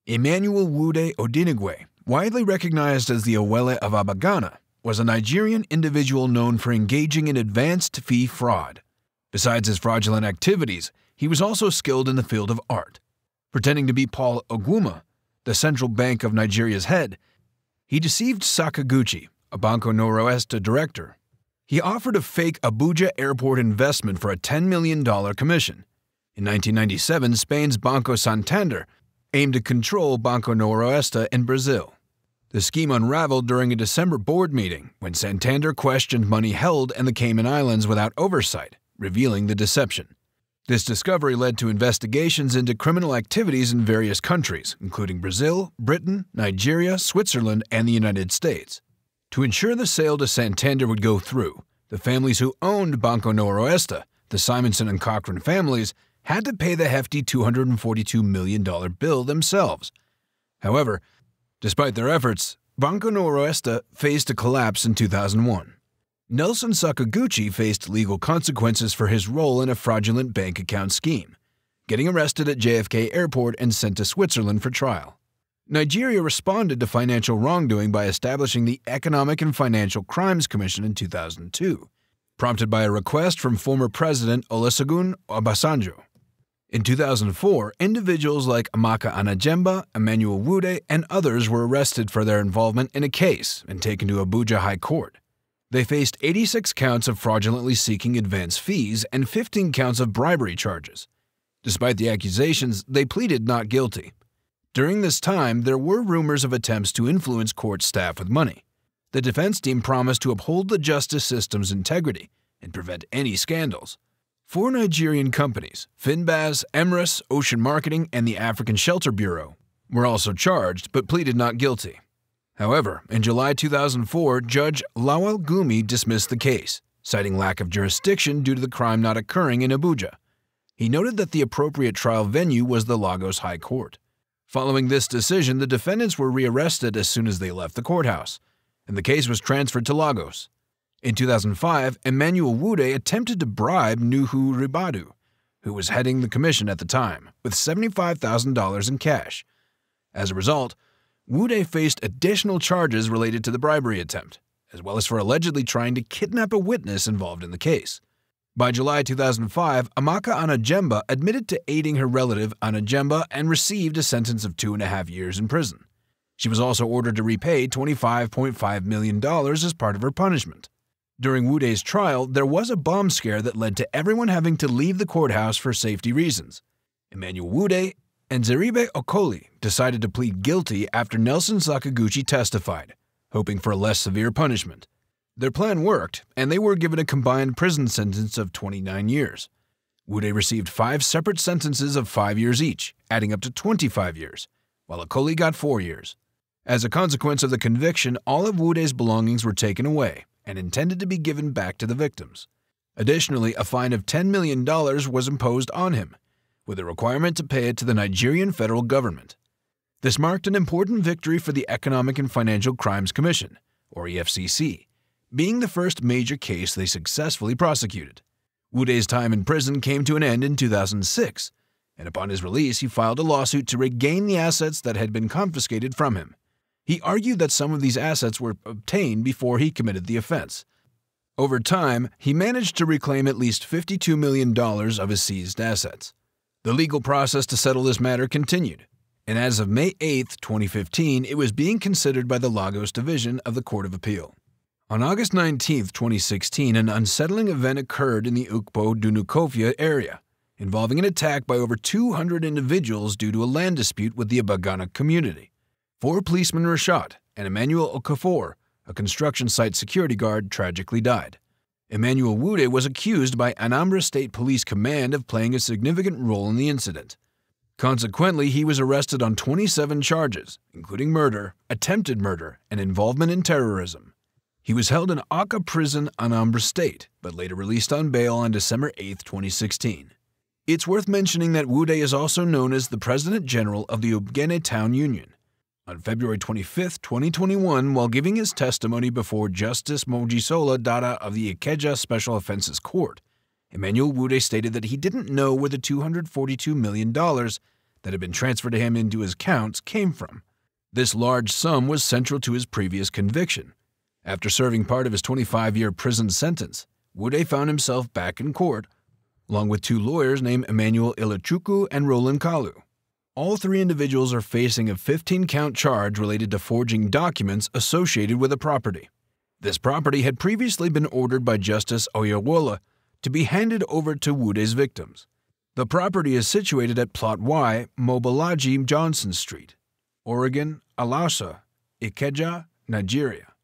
Emmanuel Nwude Odinigwe, widely recognized as the Owelle of Abagana, was a Nigerian individual known for engaging in advanced fee fraud. Besides his fraudulent activities, he was also skilled in the field of art. Pretending to be Paul Ogwuma, the Central Bank of Nigeria's head, he deceived Sakaguchi, a Banco Noroeste director. He offered a fake Abuja airport investment for a $10 million commission. In 1997, Spain's Banco Santander aimed to control Banco Noroeste in Brazil. The scheme unraveled during a December board meeting when Santander questioned money held in the Cayman Islands without oversight, revealing the deception. This discovery led to investigations into criminal activities in various countries, including Brazil, Britain, Nigeria, Switzerland, and the United States. To ensure the sale to Santander would go through, the families who owned Banco Noroeste, the Simonson and Cochran families, had to pay the hefty $242 million bill themselves. However, despite their efforts, Banco Noroeste faced a collapse in 2001. Nelson Sakaguchi faced legal consequences for his role in a fraudulent bank account scheme, getting arrested at JFK Airport and sent to Switzerland for trial. Nigeria responded to financial wrongdoing by establishing the Economic and Financial Crimes Commission in 2002, prompted by a request from former President Olusegun Obasanjo. In 2004, individuals like Amaka Anajemba, Emmanuel Nwude, and others were arrested for their involvement in a case and taken to Abuja High Court. They faced 86 counts of fraudulently seeking advance fees and 15 counts of bribery charges. Despite the accusations, they pleaded not guilty. During this time, there were rumors of attempts to influence court staff with money. The defense team promised to uphold the justice system's integrity and prevent any scandals. 4 Nigerian companies, Finbaz, Emrys, Ocean Marketing, and the African Shelter Bureau, were also charged but pleaded not guilty. However, in July 2004, Judge Lawal Gumi dismissed the case, citing lack of jurisdiction due to the crime not occurring in Abuja. He noted that the appropriate trial venue was the Lagos High Court. Following this decision, the defendants were rearrested as soon as they left the courthouse, and the case was transferred to Lagos. In 2005, Emmanuel Nwude attempted to bribe Nuhu Ribadu, who was heading the commission at the time, with $75,000 in cash. As a result, Nwude faced additional charges related to the bribery attempt, as well as for allegedly trying to kidnap a witness involved in the case. By July 2005, Amaka Anajemba admitted to aiding her relative Anajemba and received a sentence of 2.5 years in prison. She was also ordered to repay $25.5 million as part of her punishment. During Nwude's trial, there was a bomb scare that led to everyone having to leave the courthouse for safety reasons. Emmanuel Nwude and Zeribe Okoli decided to plead guilty after Nelson Sakaguchi testified, hoping for a less severe punishment. Their plan worked, and they were given a combined prison sentence of 29 years. Nwude received 5 separate sentences of 5 years each, adding up to 25 years, while Okoli got 4 years. As a consequence of the conviction, all of Nwude's belongings were taken away and intended to be given back to the victims. Additionally, a fine of $10 million was imposed on him, with a requirement to pay it to the Nigerian federal government. This marked an important victory for the Economic and Financial Crimes Commission, or EFCC, being the first major case they successfully prosecuted. Nwude's time in prison came to an end in 2006, and upon his release he filed a lawsuit to regain the assets that had been confiscated from him. He argued that some of these assets were obtained before he committed the offense. Over time, he managed to reclaim at least $52 million of his seized assets. The legal process to settle this matter continued, and as of May 8, 2015, it was being considered by the Lagos Division of the Court of Appeal. On August 19, 2016, an unsettling event occurred in the Ukpo-Dunukofia area, involving an attack by over 200 individuals due to a land dispute with the Abagana community. 4 policemen were shot, and Emmanuel Okafor, a construction site security guard, tragically died. Emmanuel Nwude was accused by Anambra State Police Command of playing a significant role in the incident. Consequently, he was arrested on 27 charges, including murder, attempted murder, and involvement in terrorism. He was held in Aka Prison, Anambra State, but later released on bail on December 8, 2016. It's worth mentioning that Nwude is also known as the President General of the Ogene Town Union. On February 25, 2021, while giving his testimony before Justice Mojisola Dada of the Ikeja Special Offenses Court, Emmanuel Nwude stated that he didn't know where the $242 million that had been transferred to him into his accounts came from. This large sum was central to his previous conviction. After serving part of his 25-year prison sentence, Nwude found himself back in court, along with two lawyers named Emmanuel Nwude and Roland Kalu. All three individuals are facing a 15-count charge related to forging documents associated with a property. This property had previously been ordered by Justice Oyewole to be handed over to Nwude's victims. The property is situated at Plot Y, Mobolaji Johnson Street, Oregon, Alausa, Ikeja, Nigeria.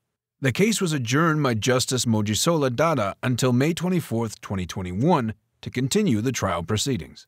The case was adjourned by Justice Mojisola Dada until May 24, 2021, to continue the trial proceedings.